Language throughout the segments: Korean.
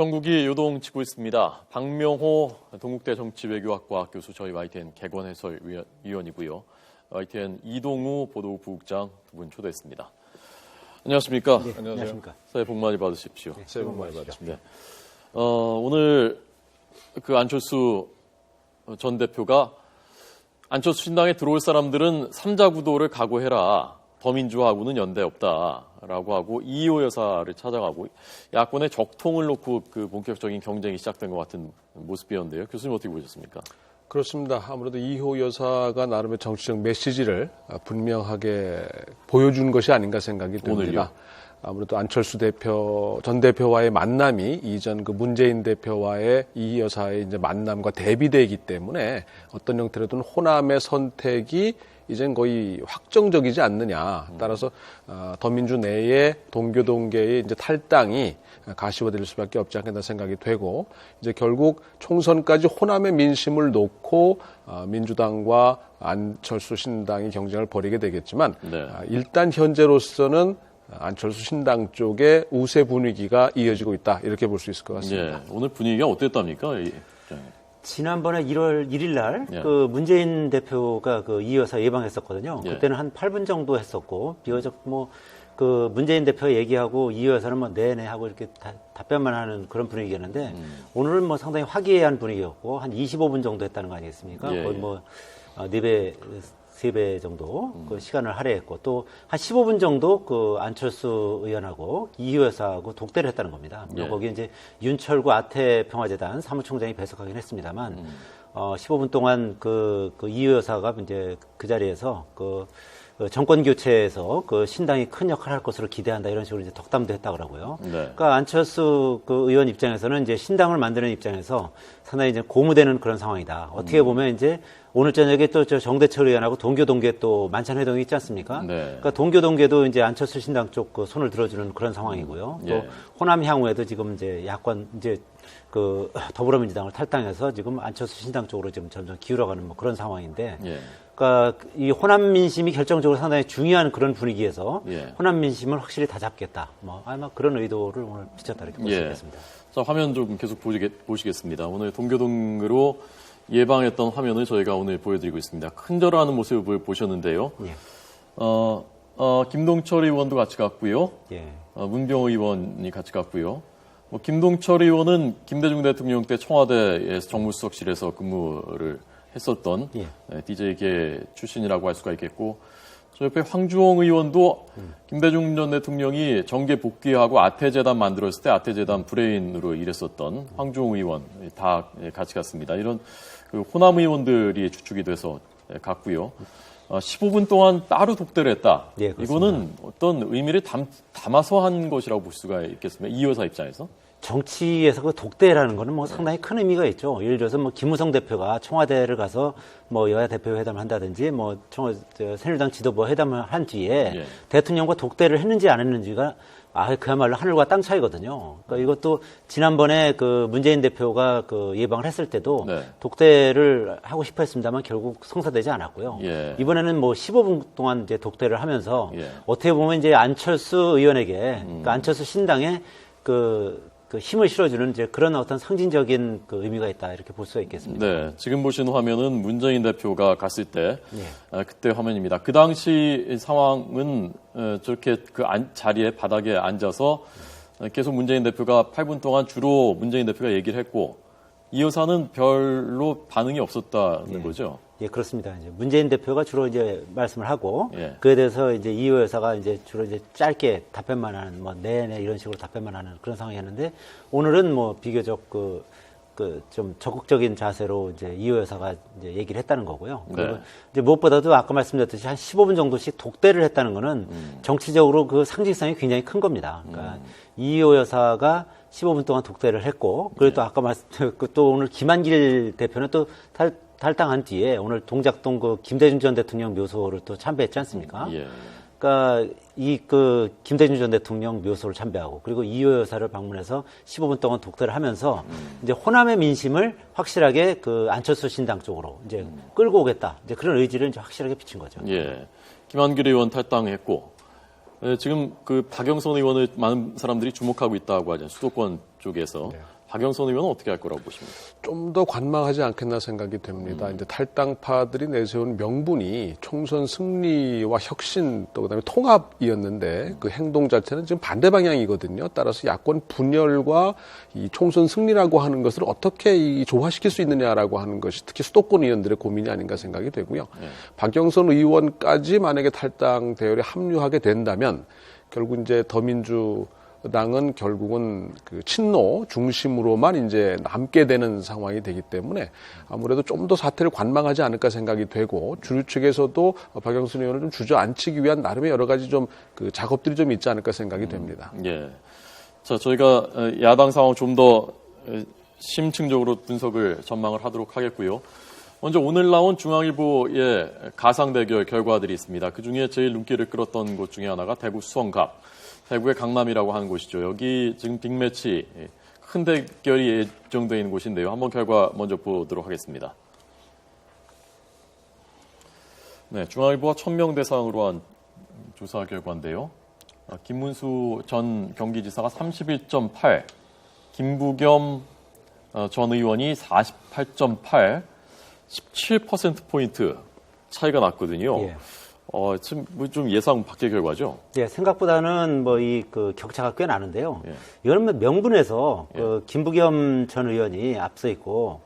전국이 요동치고 있습니다. 박명호 동국대 정치외교학과 교수, 저희 YTN 객원 해설위원이고요. YTN 이동우 보도부국장 두 분 초대했습니다. 안녕하십니까? 네, 안녕하십니까? 새해 복 많이 받으십시오. 네, 새해 복 많이 받으십시오. 네. 오늘 그 안철수 전 대표가 안철수 신당에 들어올 사람들은 삼자 구도를 각오해라. 더민주하고는 연대 없다라고 하고 이희호 여사를 찾아가고 야권의 적통을 놓고 그 본격적인 경쟁이 시작된 것 같은 모습이었는데요. 교수님 어떻게 보셨습니까? 그렇습니다. 아무래도 이희호 여사가 나름의 정치적 메시지를 분명하게 보여준 것이 아닌가 생각이 듭니다. 오늘요? 아무래도 안철수 전 대표와의 만남이 이전 그 문재인 대표와의 이 여사의 이제 만남과 대비되기 때문에 어떤 형태로든 호남의 선택이 이젠 거의 확정적이지 않느냐. 따라서 더민주 내에 동교동계의 이제 탈당이 가시화될 수밖에 없지 않겠나 생각이 되고, 이제 결국 총선까지 호남의 민심을 놓고 민주당과 안철수 신당이 경쟁을 벌이게 되겠지만, 네. 일단 현재로서는 안철수 신당 쪽에 우세 분위기가 이어지고 있다, 이렇게 볼 수 있을 것 같습니다. 네. 오늘 분위기가 어땠답니까? 지난번에 1월 1일 날, 예. 그 문재인 대표가 그 이 여사 예방했었거든요. 예. 그때는 한 8분 정도 했었고, 비교적 그 문재인 대표가 얘기하고 이 여사는 네네 하고 이렇게 답변만 하는 그런 분위기였는데, 오늘은 상당히 화기애애한 분위기였고, 한 25분 정도 했다는 거 아니겠습니까? 예. 거의 4배, 3배 정도 그 시간을 할애했고, 또 한 15분 정도 그 안철수 의원하고 이희호 여사하고 독대를 했다는 겁니다. 예. 거기에 이제 윤철구 아태평화재단 사무총장이 배석하긴 했습니다만, 15분 동안 그 이희호 여사가 이제 그 자리에서 그 정권 교체에서 그 신당이 큰 역할을 할 것으로 기대한다, 이런 식으로 이제 덕담도 했다고 하고요. 네. 그러니까 안철수 그 의원 입장에서는 이제 신당을 만드는 입장에서 상당히 이제 고무되는 그런 상황이다. 어떻게 보면 이제 오늘 저녁에 또 저 정대철 의원하고 동교동계 또 만찬회동이 있지 않습니까? 네. 그러니까 동교동계도 이제 안철수 신당 쪽 그 손을 들어주는 그런 상황이고요. 또 예. 호남 향후에도 지금 이제 야권 이제 그 더불어민주당을 탈당해서 지금 안철수 신당 쪽으로 지금 점점 기울어가는 그런 상황인데. 예. 그러니까 이 호남 민심이 결정적으로 상당히 중요한 그런 분위기에서 예. 호남 민심을 확실히 다 잡겠다. 아마 그런 의도를 오늘 비쳤다, 이렇게 볼 수 있겠습니다. 자, 화면 좀 계속 보시겠습니다. 오늘 동교동으로 예방했던 화면을 저희가 오늘 보여드리고 있습니다. 큰절하는 모습을 보셨는데요. 예. 김동철 의원도 같이 갔고요. 예. 문병호 의원이 같이 갔고요. 김동철 의원은 김대중 대통령 때 청와대에서 정무수석실에서 근무를 했었던 예. DJ계 출신이라고 할 수가 있겠고, 저 옆에 황주홍 의원도 김대중 전 대통령이 정계 복귀하고 아태재단 만들었을 때 아태재단 브레인으로 일했었던 황주홍 의원 다 같이 갔습니다. 이런 그 호남 의원들이 주축이 돼서 갔고요. 15분 동안 따로 독대를 했다. 예, 그렇습니다. 이거는 어떤 의미를 담아서 한 것이라고 볼 수가 있겠습니다. 이 여사 입장에서. 정치에서 그 독대라는 거는 상당히 큰 의미가 있죠. 예를 들어서 김무성 대표가 청와대를 가서 여야 대표 회담을 한다든지 새누리당 지도부 회담을 한 뒤에 예. 대통령과 독대를 했는지 안 했는지가 그야말로 하늘과 땅 차이거든요. 그러니까 이것도 지난번에 그 문재인 대표가 그 예방을 했을 때도 네. 독대를 하고 싶어 했습니다만 결국 성사되지 않았고요. 예. 이번에는 15분 동안 이제 독대를 하면서 예. 어떻게 보면 이제 안철수 의원에게 그러니까 안철수 신당에 그 힘을 실어주는 이제 그런 어떤 상징적인 그 의미가 있다, 이렇게 볼 수가 있겠습니다. 네, 지금 보시는 화면은 문재인 대표가 갔을 때 예. 그때 화면입니다. 그 당시 상황은 저렇게 그 자리에 바닥에 앉아서 계속 문재인 대표가 8분 동안 주로 문재인 대표가 얘기를 했고, 이 여사는 별로 반응이 없었다는 거죠. 예, 그렇습니다. 이제 문재인 대표가 주로 이제 말씀을 하고, 예. 그에 대해서 이제 이호 여사가 이제 주로 이제 짧게 답변만 하는, 네네 이런 식으로 답변만 하는 그런 상황이었는데, 오늘은 비교적 좀 적극적인 자세로 이제 이호 여사가 이제 얘기를 했다는 거고요. 그리고 네. 이제 무엇보다도 아까 말씀드렸듯이 한 15분 정도씩 독대를 했다는 거는 정치적으로 그 상징성이 굉장히 큰 겁니다. 그러니까 이호 여사가 15분 동안 독대를 했고, 그리고 또 아까 또 오늘 김한길 대표는 또 탈당한 뒤에 오늘 동작동 그 김대중 전 대통령 묘소를 또 참배했지 않습니까? 예. 그러니까 김대중 전 대통령 묘소를 참배하고, 그리고 이호 여사를 방문해서 15분 동안 독대를 하면서 이제 호남의 민심을 확실하게 그 안철수 신당 쪽으로 이제 끌고 오겠다, 이제 그런 의지를 이제 확실하게 비친 거죠. 예. 김한길 의원 탈당했고, 지금 그 박영선 의원을 많은 사람들이 주목하고 있다고 하죠. 수도권 쪽에서 박영선 의원은 어떻게 할 거라고 보십니까? 좀 더 관망하지 않겠나 생각이 됩니다. 이제 탈당파들이 내세운 명분이 총선 승리와 혁신 또 그다음에 통합이었는데 그 행동 자체는 지금 반대 방향이거든요. 따라서 야권 분열과 이 총선 승리라고 하는 것을 어떻게 조화시킬 수 있느냐라고 하는 것이 특히 수도권 의원들의 고민이 아닌가 생각이 되고요. 박영선 의원까지 만약에 탈당 대열에 합류하게 된다면 결국 이제 더민주당은 결국은 그 친노 중심으로만 이제 남게 되는 상황이 되기 때문에 아무래도 좀 더 사태를 관망하지 않을까 생각이 되고 주류 측에서도 박영선 의원을 좀 주저앉히기 위한 나름의 여러 가지 좀 그 작업들이 좀 있지 않을까 생각이 됩니다. 예. 자, 저희가 야당 상황 좀 더 심층적으로 분석을 전망을 하도록 하겠고요. 먼저 오늘 나온 중앙일보의 가상 대결 결과들이 있습니다. 그중에 제일 눈길을 끌었던 곳 중에 하나가 대구 수성갑, 대구의 강남이라고 하는 곳이죠. 여기 지금 빅매치, 큰 대결이 예정되어 있는 곳인데요. 한번 결과 먼저 보도록 하겠습니다. 네, 중앙일보가 1000명 대상으로 한 조사 결과인데요. 김문수 전 경기지사가 31.8, 김부겸 전 의원이 48.8, 17%포인트 차이가 났거든요. 예. 지금 좀 예상 밖의 결과죠? 예, 생각보다는 뭐 그 격차가 꽤 나는데요. 예. 이거는 명분에서 그 김부겸 전 의원이 앞서 있고,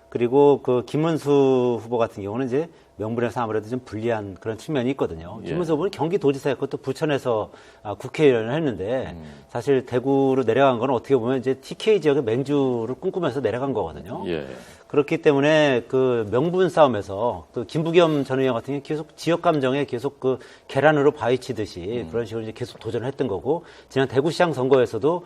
그리고 그 김문수 후보 같은 경우는 이제 명분에서 아무래도 좀 불리한 그런 측면이 있거든요. 예. 김문수 후보는 경기도지사였고 또 부천에서 국회의원을 했는데 사실 대구로 내려간 건 어떻게 보면 이제 TK 지역의 맹주를 꿈꾸면서 내려간 거거든요. 예. 그렇기 때문에 그 명분 싸움에서 그 김부겸 전 의원 같은 경우 계속 지역 감정에 계속 그 계란으로 바위치듯이 그런 식으로 이제 계속 도전을 했던 거고, 지난 대구시장 선거에서도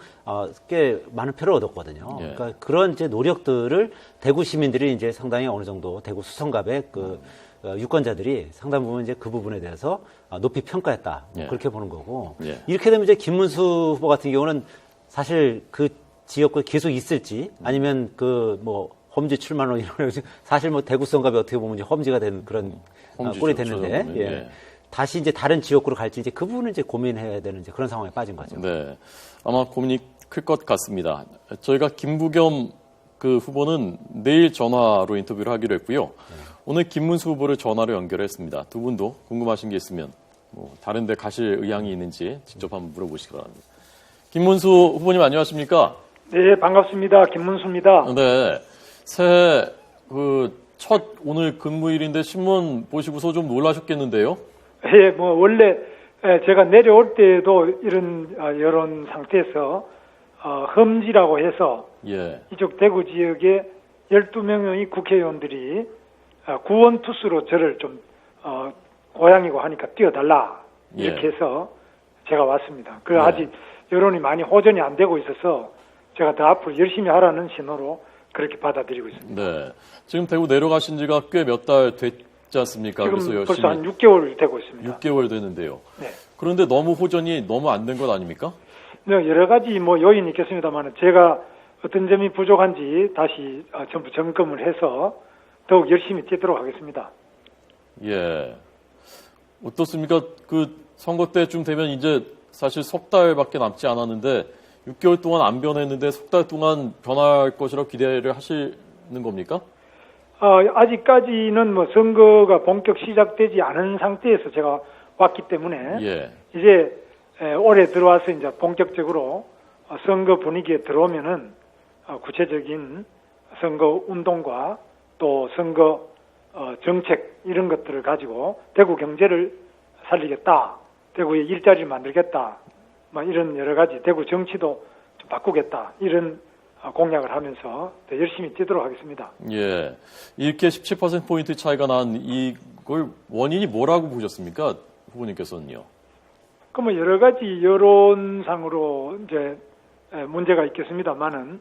꽤 많은 표를 얻었거든요. 예. 그러니까 그런 이제 노력들을 대구 시민들이 이제 상당히 어느 정도 대구 수성갑의 그 유권자들이 상당 부분 이제 그 부분에 대해서 높이 평가했다. 예. 그렇게 보는 거고. 예. 이렇게 되면 이제 김문수 후보 같은 경우는 사실 그 지역구에 계속 있을지 아니면 그 뭐 험지 출마로 이런 사실 뭐 대구 수성갑이 어떻게 보면 이제 험지가 된 그런 험지죠, 꼴이 됐는데 저는, 예. 예. 다시 이제 다른 지역구로 갈지 이제 그 부분을 이제 고민해야 되는 이제 그런 상황에 빠진 거죠. 네. 아마 고민이 클 것 같습니다. 저희가 김부겸 그 후보는 내일 전화로 인터뷰를 하기로 했고요. 오늘 김문수 후보를 전화로 연결했습니다. 두 분도 궁금하신 게 있으면 뭐 다른 데 가실 의향이 있는지 직접 한번 물어보시기 바랍니다. 김문수 후보님 안녕하십니까? 네, 반갑습니다. 김문수입니다. 네. 새해 첫 오늘 근무일인데 신문 보시고서 좀 놀라셨겠는데요? 예, 뭐 원래 제가 내려올 때에도 이런 상태에서 험지라고 해서 예. 이쪽 대구 지역에 12명의 국회의원들이 구원 투수로 저를 좀 고향이고 하니까 뛰어달라 이렇게 예. 해서 제가 왔습니다. 그 네. 아직 여론이 많이 호전이 안 되고 있어서 제가 더 앞으로 열심히 하라는 신호로 그렇게 받아들이고 있습니다. 네. 지금 대구 내려가신 지가 꽤 몇 달 됐지 않습니까? 지금 그래서 벌써 한 6개월 되고 있습니다. 6개월 되는데요. 네. 그런데 너무 호전이 너무 안 된 것 아닙니까? 네, 여러 가지 뭐 요인이 있겠습니다만 제가 어떤 점이 부족한지 다시 전부 점검을 해서 더욱 열심히 뛰도록 하겠습니다. 예. 어떻습니까? 그 선거 때쯤 되면 이제 사실 석 달밖에 남지 않았는데 6개월 동안 안 변했는데 석 달 동안 변할 것이라고 기대를 하시는 겁니까? 아직까지는 뭐 선거가 본격 시작되지 않은 상태에서 제가 왔기 때문에 예. 이제 올해 들어와서 이제 본격적으로 선거 분위기에 들어오면은 구체적인 선거 운동과 또 선거 정책 이런 것들을 가지고 대구 경제를 살리겠다, 대구의 일자리를 만들겠다, 뭐 이런 여러 가지 대구 정치도 좀 바꾸겠다 이런 공약을 하면서 더 열심히 뛰도록 하겠습니다. 예. 이렇게 17%포인트 차이가 난 이걸 원인이 뭐라고 보셨습니까? 후보님께서는요. 그 뭐 여러 가지 여론상으로 이제 문제가 있겠습니다만은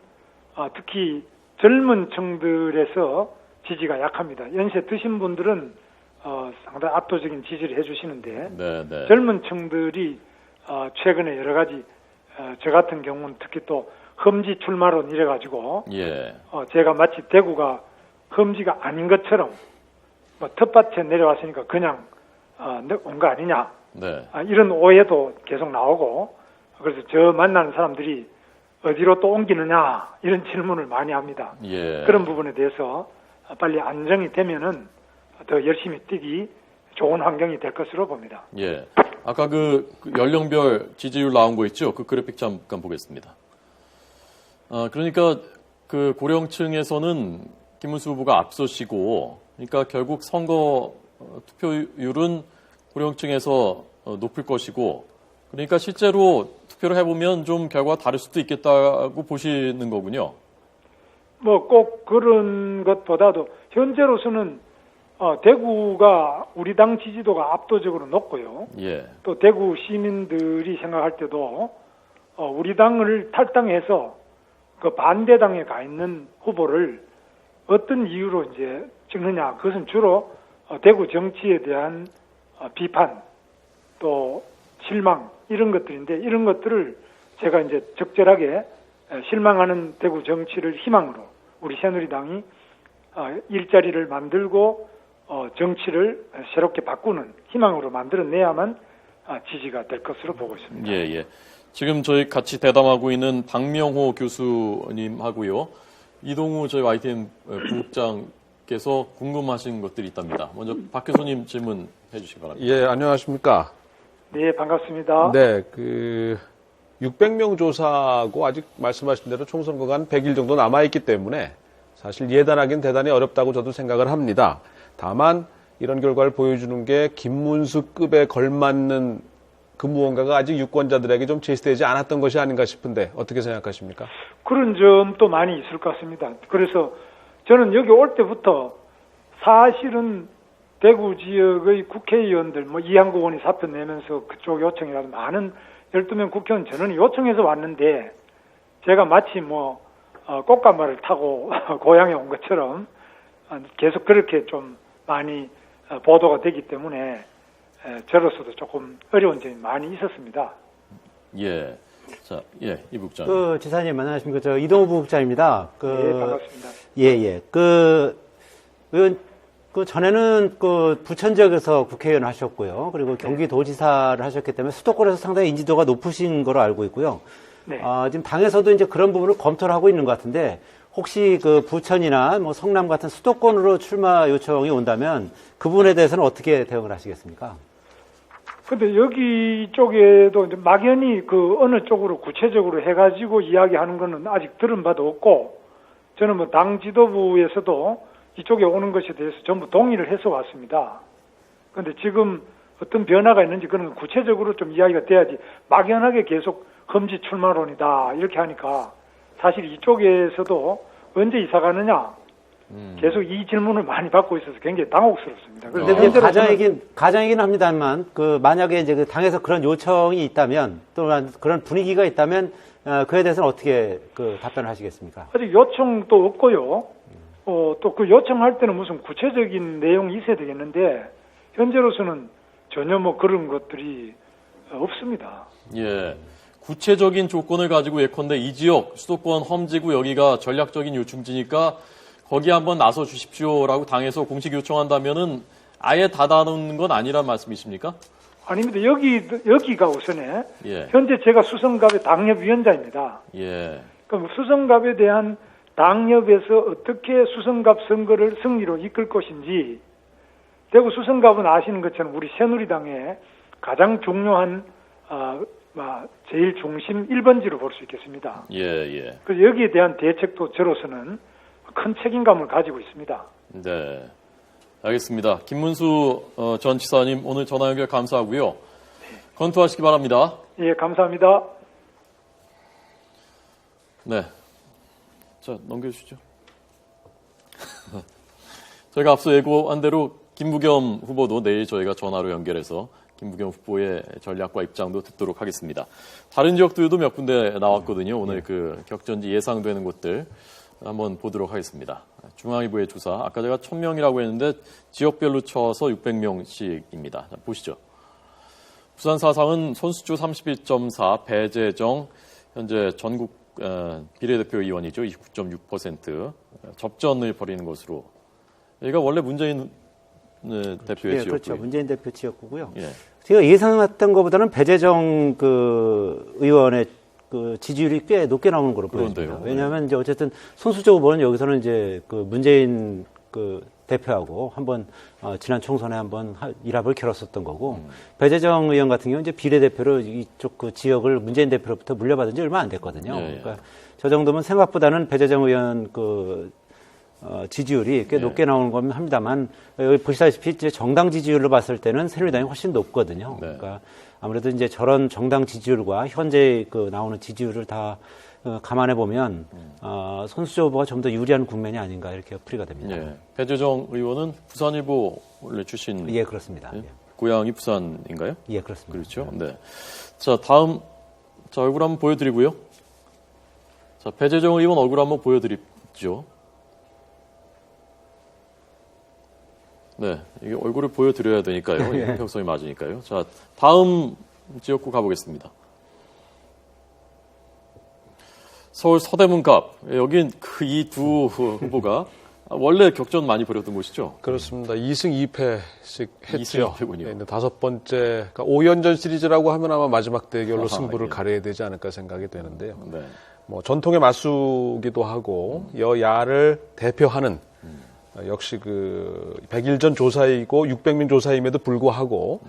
특히 젊은 층들에서 지지가 약합니다. 연세 드신 분들은 상당히 압도적인 지지를 해주시는데 네, 네. 젊은 층들이 최근에 여러 가지 저 같은 경우는 특히 또 험지 출마론 이래가지고 예. 제가 마치 대구가 험지가 아닌 것처럼 뭐 텃밭에 내려왔으니까 그냥 온 거 아니냐 네. 이런 오해도 계속 나오고 그래서 저 만나는 사람들이 어디로 또 옮기느냐 이런 질문을 많이 합니다. 예. 그런 부분에 대해서 빨리 안정이 되면은 더 열심히 뛰기 좋은 환경이 될 것으로 봅니다. 예. 아까 그 연령별 지지율 나온 거 있죠? 그 그래픽 잠깐 보겠습니다. 그러니까 그 고령층에서는 김문수 후보가 앞서시고, 그러니까 결국 선거 투표율은 고령층에서 높을 것이고, 그러니까 실제로 투표를 해보면 좀 결과가 다를 수도 있겠다고 보시는 거군요. 뭐 꼭 그런 것보다도 현재로서는 대구가 우리 당 지지도가 압도적으로 높고요. 예. 또 대구 시민들이 생각할 때도 우리 당을 탈당해서 그 반대당에 가 있는 후보를 어떤 이유로 이제 찍느냐. 그것은 주로 대구 정치에 대한 비판 또 실망 이런 것들인데, 이런 것들을 제가 이제 적절하게 실망하는 대구 정치를 희망으로 우리 새누리당이 일자리를 만들고 정치를 새롭게 바꾸는 희망으로 만들어내야만 지지가 될 것으로 보고 있습니다. 예, 예. 지금 저희 같이 대담하고 있는 박명호 교수님하고요. 이동우 저희 YTN 부국장께서 궁금하신 것들이 있답니다. 먼저 박 교수님 질문해 주시기 바랍니다. 예, 안녕하십니까. 네, 반갑습니다. 네, 600명 조사하고 아직 말씀하신 대로 총선거가 한 100일 정도 남아있기 때문에 사실 예단하기는 대단히 어렵다고 저도 생각을 합니다. 다만 이런 결과를 보여주는 게 김문수급에 걸맞는 그 무언가가 아직 유권자들에게 좀 제시되지 않았던 것이 아닌가 싶은데 어떻게 생각하십니까? 그런 점도 많이 있을 것 같습니다. 그래서 저는 여기 올 때부터 사실은 대구 지역의 국회의원들, 이한국 의원이 사표 내면서 그쪽 요청이라도 많은 12명 국회의원 전원이 요청해서 왔는데, 제가 마치 꽃가마를 타고 고향에 온 것처럼 계속 그렇게 좀 많이 보도가 되기 때문에 저로서도 조금 어려운 점이 많이 있었습니다. 예. 자, 예, 이 부국장. 지사님 안녕하십니까. 저 이동우 부국장입니다. 네, 반갑습니다. 예. 전에는 부천 지역에서 국회의원 하셨고요. 그리고 경기도지사를 하셨기 때문에 수도권에서 상당히 인지도가 높으신 거로 알고 있고요. 네. 지금 당에서도 이제 그런 부분을 검토를 하고 있는 것 같은데, 혹시 부천이나 성남 같은 수도권으로 출마 요청이 온다면 그 부분에 대해서는 어떻게 대응을 하시겠습니까? 근데 여기 쪽에도 이제 막연히 어느 쪽으로 구체적으로 해가지고 이야기하는 거는 아직 들은 바도 없고, 저는 당 지도부에서도 이쪽에 오는 것에 대해서 전부 동의를 해서 왔습니다. 근데 지금 어떤 변화가 있는지 그런 건 구체적으로 좀 이야기가 돼야지, 막연하게 계속 험지 출마론이다 이렇게 하니까 사실 이쪽에서도 언제 이사 가느냐 계속 이 질문을 많이 받고 있어서 굉장히 당혹스럽습니다. 근데 가정이긴 합니다만, 만약에 이제 당에서 그런 요청이 있다면, 또는 그런 분위기가 있다면, 그에 대해서는 어떻게 답변을 하시겠습니까? 아직 요청도 없고요. 또 그 요청할 때는 무슨 구체적인 내용이 있어야 되겠는데, 현재로서는 전혀 그런 것들이 없습니다. 예. 구체적인 조건을 가지고 예컨대 이 지역 수도권 험지구 여기가 전략적인 요충지니까 거기 한번 나서 주십시오라고 당에서 공식 요청한다면은 아예 닫아놓는 건 아니란 말씀이십니까? 아닙니다. 여기가 우선에 예. 현재 제가 수성갑의 당협위원장입니다. 예. 그럼 수성갑에 대한 당협에서 어떻게 수성갑 선거를 승리로 이끌 것인지, 대구 수성갑은 아시는 것처럼 우리 새누리당의 가장 중요한 제일 중심 1번지로 볼 수 있겠습니다. 예. 그래서 여기에 대한 대책도 저로서는 큰 책임감을 가지고 있습니다. 네. 알겠습니다. 김문수 전 지사님 오늘 전화 연결 감사하고요. 검토하시기 바랍니다. 예, 감사합니다. 네. 자, 넘겨주시죠. 저희가 앞서 예고한 대로 김부겸 후보도 내일 저희가 전화로 연결해서 김부겸 후보의 전략과 입장도 듣도록 하겠습니다. 다른 지역들도 몇 군데 나왔거든요. 오늘 격전지 예상되는 곳들 한번 보도록 하겠습니다. 중앙일보의 조사, 아까 제가 1000명이라고 했는데 지역별로 쳐서 600명씩입니다. 자, 보시죠. 부산 사상은 손수주 31.4, 배재정 현재 전국 비례대표 의원이죠. 29.6% 접전을 벌이는 것으로. 여기가 원래 문재인 대표의 지역구. 그렇죠. 문재인 대표 지역구고요. 예. 제가 예상했던 것보다는 배재정 의원의 그 지지율이 꽤 높게 나오는 거로 보여집니다. 그런데요. 왜냐하면 이제 어쨌든 손수조 후보는 여기서는 이제 그 문재인 그 대표하고 한번 지난 총선에 한번 일합을 겨뤘었던 거고 배재정 의원 같은 경우는 이제 비례대표로 이쪽 그 지역을 문재인 대표로부터 물려받은 지 얼마 안 됐거든요. 예, 예. 그러니까 저 정도면 생각보다는 배재정 의원 그 지지율이 꽤 높게 나오는 건 합니다만 여기 보시다시피 이제 정당 지지율로 봤을 때는 새누리당이 훨씬 높거든요. 네. 그러니까 아무래도 이제 저런 정당 지지율과 현재 그 나오는 지지율을 다 감안해 보면 손수조 후보가 좀 더 유리한 국면이 아닌가 이렇게 풀이가 됩니다. 예. 배재정 의원은 부산일보 원래 출신. 예, 그렇습니다. 예? 고향이 부산인가요? 예, 그렇습니다. 그렇죠. 네. 자, 다음 자 얼굴 한번 보여드리고요. 자, 배재정 의원 얼굴 한번 보여드리죠. 네, 이게 얼굴을 보여드려야 되니까요. 이 형평성이 맞으니까요. 자, 다음 지역구 가보겠습니다. 서울 서대문갑. 여긴 그 이 두 후보가 원래 격전 많이 벌였던 곳이죠. 그렇습니다. 2승 2패씩 했죠. 2승 2패군요. 네, 다섯 번째, 그러니까 5연전 시리즈라고 하면 아마 마지막 대결로 승부를 예. 가려야 되지 않을까 생각이 되는데요. 네. 뭐 전통의 맞수기도 하고 여야를 대표하는 역시 그 100일 전 조사이고 600민 조사임에도 불구하고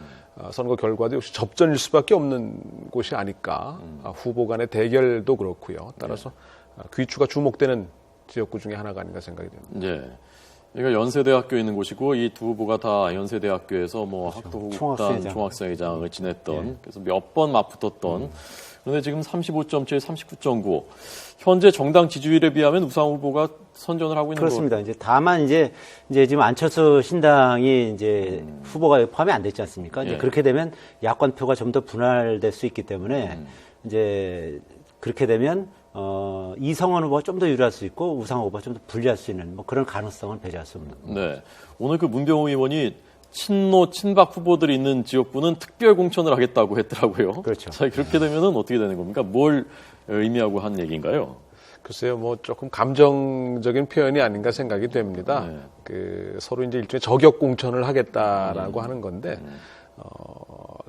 선거 결과도 역시 접전일 수밖에 없는 곳이 아닐까. 후보 간의 대결도 그렇고요. 따라서 귀추가 주목되는 지역구 중에 하나가 아닌가 생각이 됩니다. 예. 여기가 연세대학교에 있는 곳이고 이 두 후보가 다 연세대학교에서 뭐 학도국단 총학생회장. 총학생회장을 지냈던 그래서 몇 번 맞붙었던 그런데 지금 35.7, 39.9 현재 정당 지지율에 비하면 우상 후보가 선전을 하고 있는 그렇습니다. 이제 다만 이제 지금 안철수 신당이 이제 후보가 포함이 안 됐지 않습니까? 이제 예. 그렇게 되면 야권표가 좀 더 분할될 수 있기 때문에 이제 그렇게 되면 이성원 후보가 좀 더 유리할 수 있고 우상 후보가 좀 더 불리할 수 있는 뭐 그런 가능성을 배제할 수 없는. 네. 오늘 그 문병호 의원이 친노, 친박 후보들이 있는 지역구는 특별 공천을 하겠다고 했더라고요. 그렇죠. 자, 그렇게 되면은 어떻게 되는 겁니까? 뭘 의미하고 한 얘기인가요? 글쎄요, 뭐 조금 감정적인 표현이 아닌가 생각이 됩니다. 네. 그 서로 이제 일종의 저격 공천을 하겠다라고 하는 건데,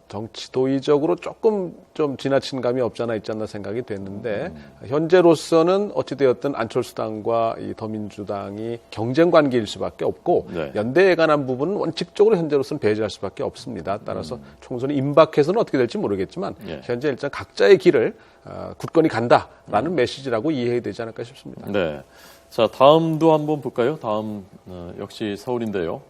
정치도의적으로 조금 좀 지나친 감이 없잖아 있지 않나 생각이 됐는데, 현재로서는 어찌되었든 안철수당과 이 더민주당이 경쟁 관계일 수밖에 없고, 네. 연대에 관한 부분은 원칙적으로 현재로서는 배제할 수밖에 없습니다. 따라서 총선이 임박해서는 어떻게 될지 모르겠지만, 예. 현재 일단 각자의 길을 굳건히 간다라는 메시지라고 이해해야 되지 않을까 싶습니다. 네. 자, 다음도 한번 볼까요? 다음, 역시 서울인데요.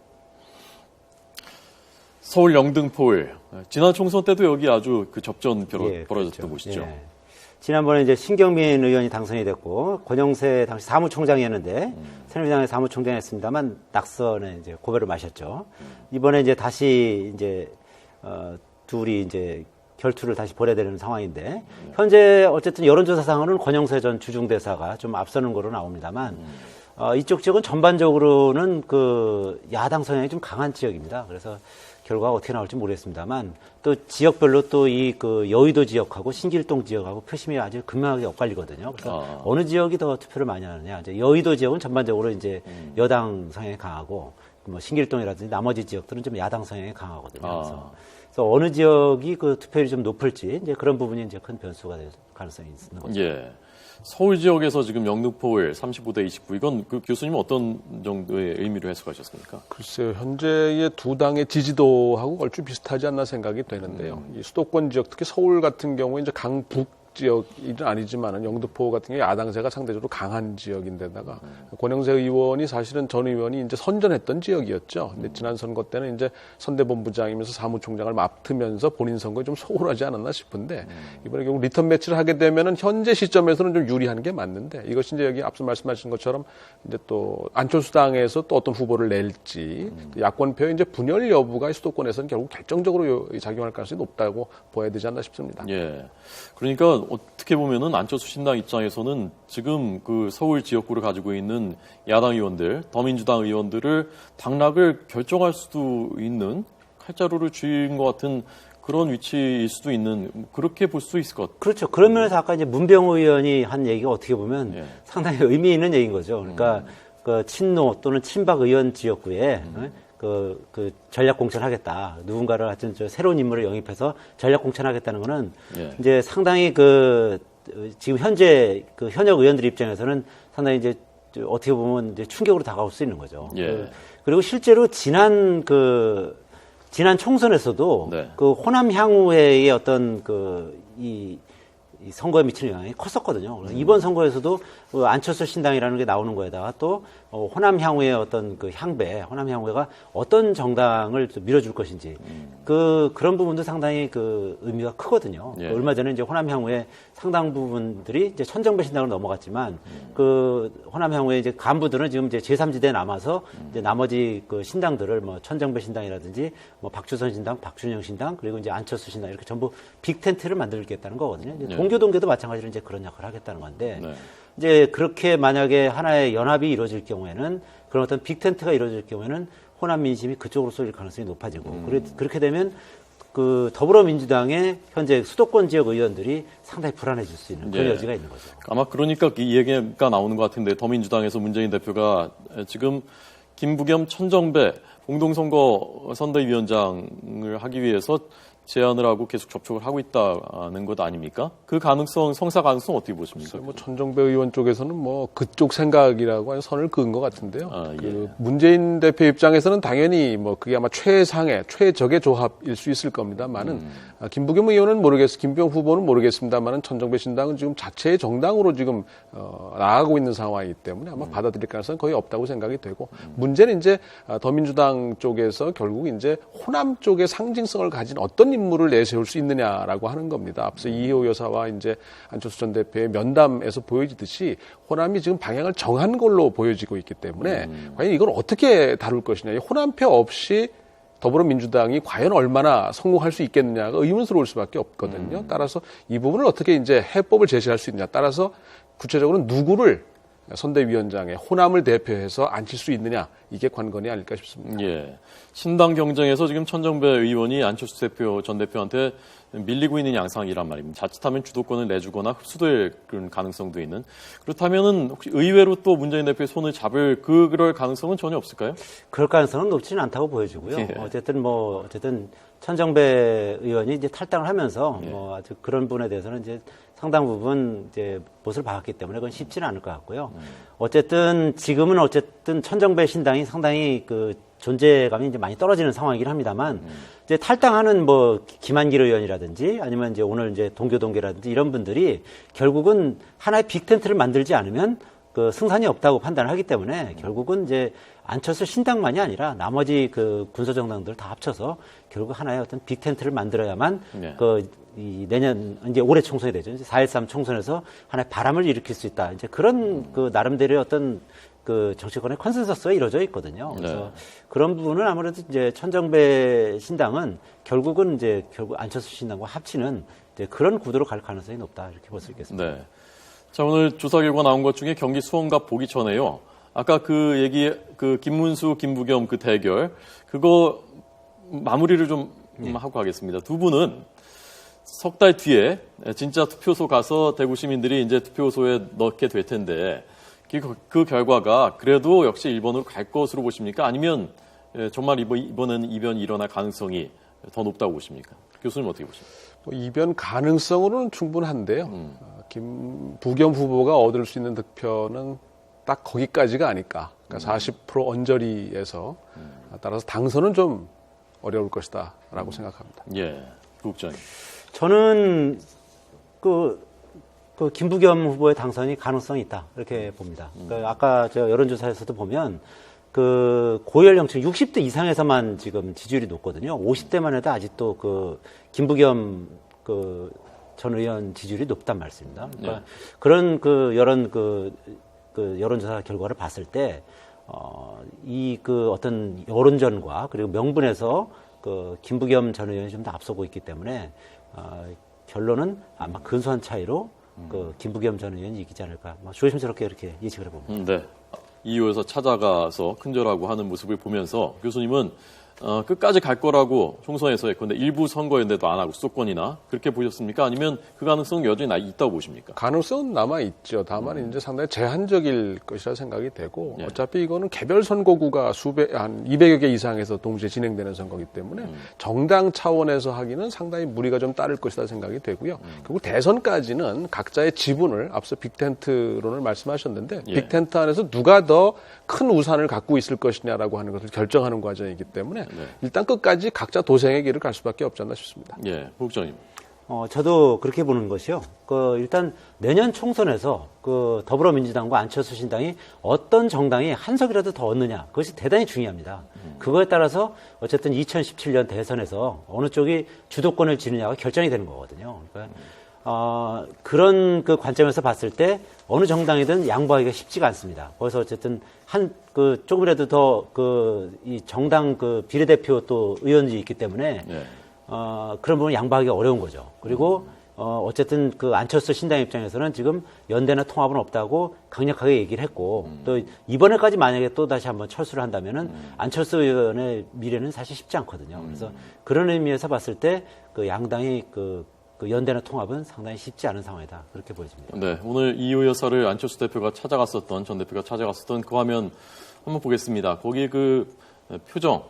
서울 영등포을. 지난 총선 때도 여기 아주 그 접전 예, 벌어졌던 그렇죠. 곳이죠. 예. 지난번에 이제 신경민 의원이 당선이 됐고 권영세 당시 사무총장이었는데 새누리당의 사무총장이었습니다만 낙선에 이제 고배를 마셨죠. 이번에 이제 다시 이제 둘이 이제 결투를 다시 벌여야 되는 상황인데 현재 어쨌든 여론조사상으로는 권영세 전 주중대사가 좀 앞서는 거로 나옵니다만 이쪽 지역은 전반적으로는 그 야당 성향이 좀 강한 지역입니다. 그래서 결과가 어떻게 나올지 모르겠습니다만 또 지역별로 또 이 그 여의도 지역하고 신길동 지역하고 표심이 아주 극명하게 엇갈리거든요. 그래서 어느 지역이 더 투표를 많이 하느냐. 이제 여의도 지역은 전반적으로 이제 여당 성향이 강하고 뭐 신길동이라든지 나머지 지역들은 좀 야당 성향이 강하거든요. 그래서 어느 지역이 그 투표율이 좀 높을지 이제 그런 부분이 이제 큰 변수가 될 가능성이 있는 거죠. 예. 서울 지역에서 지금 영등포을 35대 29 이건 그 교수님은 어떤 정도의 의미로 해석하셨습니까? 글쎄요, 현재의 두 당의 지지도하고 얼추 비슷하지 않나 생각이 되는데요. 이 수도권 지역, 특히 서울 같은 경우에 이제 강북 지역은 아니지만은 영등포 같은 경우 야당세가 상대적으로 강한 지역인데다가 권영세 의원이 사실은 전 의원이 이제 선전했던 지역이었죠. 근데 지난 선거 때는 이제 선대본부장이면서 사무총장을 맡으면서 본인 선거에 좀 소홀하지 않았나 싶은데 이번에 결국 리턴 매치를 하게 되면은 현재 시점에서는 좀 유리한 게 맞는데 이것이 이제 여기 앞서 말씀하신 것처럼 이제 또 안철수당에서 또 어떤 후보를 낼지 또 야권표의 이제 분열 여부가 수도권에서는 결국 결정적으로 작용할 가능성이 높다고 보아야 되지 않나 싶습니다. 예. 그러니까 어떻게 보면은 안철수 신당 입장에서는 지금 그 서울 지역구를 가지고 있는 야당 의원들, 더민주당 의원들을 당락을 결정할 수도 있는 칼자루를 쥐인 것 같은 그런 위치일 수도 있는 그렇게 볼 수 있을 것 같아요. 그렇죠. 그런 면에서 아까 이제 문병호 의원이 한 얘기가 어떻게 보면 예. 상당히 의미 있는 얘기인 거죠. 그러니까 그 친노 또는 친박 의원 지역구에 그 전략 공천하겠다. 누군가를 하여튼 저 새로운 인물을 영입해서 전략 공천하겠다는 거는 예. 이제 상당히 그 지금 현재 그 현역 의원들 입장에서는 상당히 이제 어떻게 보면 이제 충격으로 다가올 수 있는 거죠. 예. 그리고 실제로 지난 총선에서도 네. 그 호남 향후회의 어떤 이 선거에 미치는 영향이 컸었거든요. 그래서 이번 선거에서도 그 안철수 신당이라는 게 나오는 거에다가 또 호남 향후의 어떤 그 향배, 호남 향후회가 어떤 정당을 밀어줄 것인지 그런 부분도 상당히 그 의미가 크거든요. 예. 얼마 전에 이제 호남 향후의 상당 부분들이 이제 천정배 신당으로 넘어갔지만 그 호남 향후의 이제 간부들은 지금 이제 제3지대에 남아서 이제 나머지 그 신당들을 뭐 천정배 신당이라든지 뭐 박주선 신당, 박준영 신당 그리고 이제 안철수 신당 이렇게 전부 빅텐트를 만들겠다는 거거든요. 이제 네. 동교도 마찬가지로 이제 그런 역할을 하겠다는 건데 네. 이제 그렇게 만약에 하나의 연합이 이루어질 경우에는 그런 어떤 빅텐트가 이루어질 경우에는 호남 민심이 그쪽으로 쏠릴 가능성이 높아지고 그렇게 되면 그 더불어민주당의 현재 수도권 지역 의원들이 상당히 불안해질 수 있는 그런 예. 여지가 있는 거죠. 아마 그러니까 이 얘기가 나오는 것 같은데 더민주당에서 문재인 대표가 지금 김부겸 천정배 공동선거 선대위원장을 하기 위해서 제안을 하고 계속 접촉을 하고 있다는 것 아닙니까? 그 가능성, 성사 가능성 어떻게 보십니까? 뭐 천정배 의원 쪽에서는 뭐 그쪽 생각이라고 선을 그은 것 같은데요. 아, 그 문재인 대표 입장에서는 당연히 뭐 그게 아마 최상의 최적의 조합일 수 있을 겁니다만은 김부겸 의원은 김부겸 후보는 모르겠습니다만은 천정배 신당은 지금 자체의 정당으로 지금 나아가고 있는 상황이기 때문에 아마 받아들일 가능성은 거의 없다고 생각이 되고 문제는 이제 더민주당 쪽에서 결국 이제 호남 쪽의 상징성을 가진 어떤 인물을 내세울 수 있느냐라고 하는 겁니다. 앞서 이희호 여사와 이제 안철수 전 대표의 면담에서 보여지듯이 호남이 지금 방향을 정한 걸로 보여지고 있기 때문에 과연 이걸 어떻게 다룰 것이냐. 호남표 없이 더불어민주당이 과연 얼마나 성공할 수 있겠느냐가 의문스러울 수밖에 없거든요. 따라서 이 부분을 어떻게 이제 해법을 제시할 수 있느냐. 따라서 구체적으로 누구를 선대위원장에 호남을 대표해서 앉힐 수 있느냐. 이게 관건이 아닐까 싶습니다. 예. 신당 경쟁에서 지금 천정배 의원이 안철수 전 대표한테 밀리고 있는 양상이란 말입니다. 자칫하면 주도권을 내주거나 흡수될 그런 가능성도 있는. 그렇다면은 혹시 의외로 또 문재인 대표의 손을 잡을 그럴 가능성은 전혀 없을까요? 그럴 가능성은 높지는 않다고 보여지고요. 예. 어쨌든 천정배 의원이 이제 탈당을 하면서 예. 뭐 아주 그런 부분에 대해서는 이제 상당 부분 이제 못을 박았기 때문에 그건 쉽지는 않을 것 같고요. 어쨌든 지금은 천정배 신당이 상당히 그 존재감이 이제 많이 떨어지는 상황이긴 합니다만 이제 탈당하는 뭐 김한길 의원이라든지 아니면 이제 오늘 이제 동교동계라든지 이런 분들이 결국은 하나의 빅텐트를 만들지 않으면 그 승산이 없다고 판단을 하기 때문에 결국은 이제 안철수 신당만이 아니라 나머지 그 군소정당들 다 합쳐서 결국 하나의 어떤 빅텐트를 만들어야만 네. 이 내년 이제 올해 총선이 되죠. 이제 4.13 총선에서 하나의 바람을 일으킬 수 있다. 이제 그런 그 나름대로의 어떤 그 정치권의 컨센서스가 이루어져 있거든요. 그래서 네. 그런 부분은 아무래도 이제 천정배 신당은 결국 안철수 신당과 합치는 이제 그런 구도로 갈 가능성이 높다. 이렇게 볼 수 있겠습니다. 네. 자, 오늘 조사 결과 나온 것 중에 경기 수원갑 보기 전에요. 아까 그 김문수, 김부겸 그 대결, 그거 마무리를 좀 하고 가겠습니다. 두 분은 석 달 뒤에 진짜 투표소 가서 대구 시민들이 이제 투표소에 넣게 될 텐데 그 결과가 그래도 역시 1번으로 갈 것으로 보십니까? 아니면 정말 이번에는 이변이 일어날 가능성이 더 높다고 보십니까? 교수님 어떻게 보십니까? 이변 가능성으로는 충분한데요. 부겸 후보가 얻을 수 있는 득표는 딱 거기까지가 아닐까. 그러니까 40% 언저리에서 따라서 당선은 좀 어려울 것이다라고 생각합니다. 예, 국장님. 저는 그 김부겸 후보의 당선이 가능성이 있다 이렇게 봅니다. 그러니까 아까 저 여론조사에서도 보면 그 고연령층 60대 이상에서만 지금 지지율이 높거든요. 50대만 해도 아직도 그 김부겸 전 의원 지지율이 높단 말씀입니다. 그러니까 네. 그런 여론조사 결과를 봤을 때 이 어떤 여론전과 그리고 명분에서 그 김부겸 전 의원이 좀 더 앞서고 있기 때문에 결론은 아마 근소한 차이로 그 김부겸 전 의원이 이기지 않을까. 조심스럽게 이렇게 예측을 해봅니다. 네. 이호에서 찾아가서 큰절하고 하는 모습을 보면서 교수님은 끝까지 갈 거라고 총선에서 했건데 일부 선거연대도 안 하고 수도권이나 그렇게 보셨습니까? 아니면 그 가능성 여전히 있다고 보십니까? 가능성은 남아 있죠. 다만 이제 상당히 제한적일 것이라 생각이 되고 어차피 이거는 개별 선거구가 한 200여 개 이상에서 동시에 진행되는 선거이기 때문에 정당 차원에서 하기는 상당히 무리가 좀 따를 것이라 생각이 되고요. 그리고 대선까지는 각자의 지분을 앞서 빅텐트론을 말씀하셨는데 빅텐트 안에서 누가 더 큰 우산을 갖고 있을 것이냐라고 하는 것을 결정하는 과정이기 때문에 일단 끝까지 각자 도생의 길을 갈 수밖에 없지 않나 싶습니다. 예, 부국장님. 저도 그렇게 보는 것이요. 일단 내년 총선에서 더불어민주당과 안철수 신당이 어떤 정당이 한 석이라도 더 얻느냐, 그것이 대단히 중요합니다. 그거에 따라서 어쨌든 2017년 대선에서 어느 쪽이 주도권을 쥐느냐가 결정이 되는 거거든요. 그러니까 그런 그 관점에서 봤을 때 어느 정당이든 양보하기가 쉽지가 않습니다. 그래서 어쨌든 조금이라도 더 이 정당 비례대표 또 의원이 있기 때문에 그런 부분 양보하기가 어려운 거죠. 그리고 어쨌든 안철수 신당 입장에서는 지금 연대나 통합은 없다고 강력하게 얘기를 했고 또 이번에까지 만약에 또 다시 한번 철수를 한다면은 안철수 의원의 미래는 사실 쉽지 않거든요. 그래서 그런 의미에서 봤을 때 양당이 연대나 통합은 상당히 쉽지 않은 상황이다. 그렇게 보여집니다. 네, 오늘 이호 여사를 안철수 대표가 찾아갔었던, 전 대표가 찾아갔었던 그 화면 한번 보겠습니다. 거기 표정,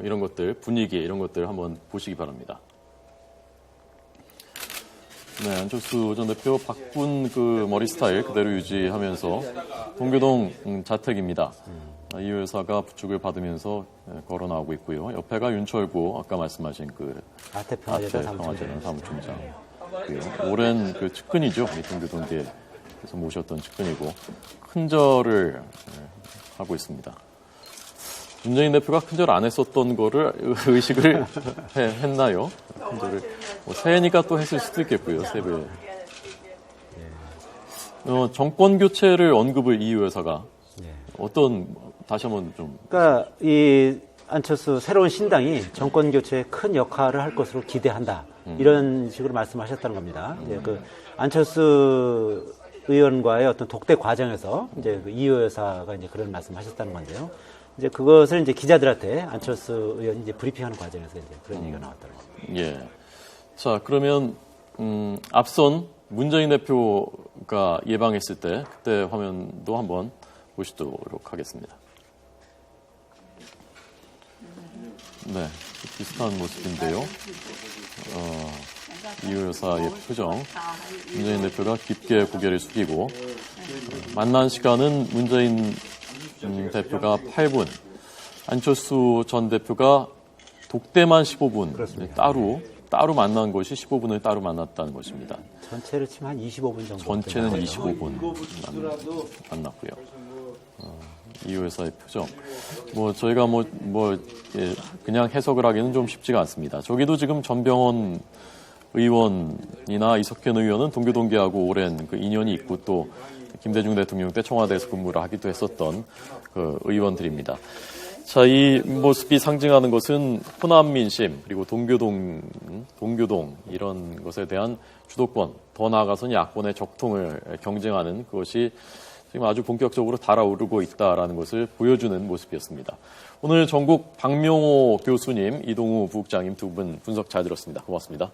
이런 것들, 분위기, 이런 것들 한번 보시기 바랍니다. 네, 안철수 전 대표 바꾼 머리 스타일 그대로 유지하면서 동교동 자택입니다. 이호 여사가 부축을 받으면서 걸어 나오고 있고요. 옆에가 윤철구, 아까 말씀하신 아태 평화재단 사무총장. 오랜 측근이죠. 이 동교동계에서 모셨던 측근이고 큰절을 하고 있습니다. 문재인 대표가 큰절 안 했었던 거를 의식을 했나요? 큰절을 새해니까 또 했을 수도 있겠고요. 새해. 정권 교체를 언급을 이호 여사가 다시 한번 좀. 그러니까 이 안철수 새로운 신당이 정권 교체에 큰 역할을 할 것으로 기대한다. 이런 식으로 말씀하셨다는 겁니다. 안철수 의원과의 어떤 독대 과정에서 이제 이호 여사가 이제 그런 말씀하셨다는 건데요. 이제 그것을 이제 기자들한테 안철수 의원이 이제 브리핑하는 과정에서 이제 그런 얘기가 나왔다는 겁니다. 예. 자, 그러면 앞선 문재인 대표가 예방했을 때 그때 화면도 한번 보시도록 하겠습니다. 네, 비슷한 모습인데요. 이호 여사의 표정. 문재인 대표가 깊게 고개를 숙이고 만난 시간은 문재인 대표가 8분, 안철수 전 대표가 독대만 15분, 따로 만난 것이 15분을 따로 만났다는 것입니다. 전체를 치면 한 25분 정도. 전체는 25분 만났고요. 이호 여사의 표정. 저희가 그냥 해석을 하기는 좀 쉽지가 않습니다. 저기도 지금 전병헌 의원이나 이석현 의원은 동교동계하고 오랜 인연이 있고 또 김대중 대통령 때 청와대에서 근무를 하기도 했었던 의원들입니다. 자, 이 모습이 상징하는 것은 호남 민심 그리고 동교동 이런 것에 대한 주도권, 더 나아가서는 야권의 적통을 경쟁하는 그것이 지금 아주 본격적으로 달아오르고 있다라는 것을 보여주는 모습이었습니다. 오늘 전국 박명호 교수님, 이동우 부국장님 두 분 분석 잘 들었습니다. 고맙습니다.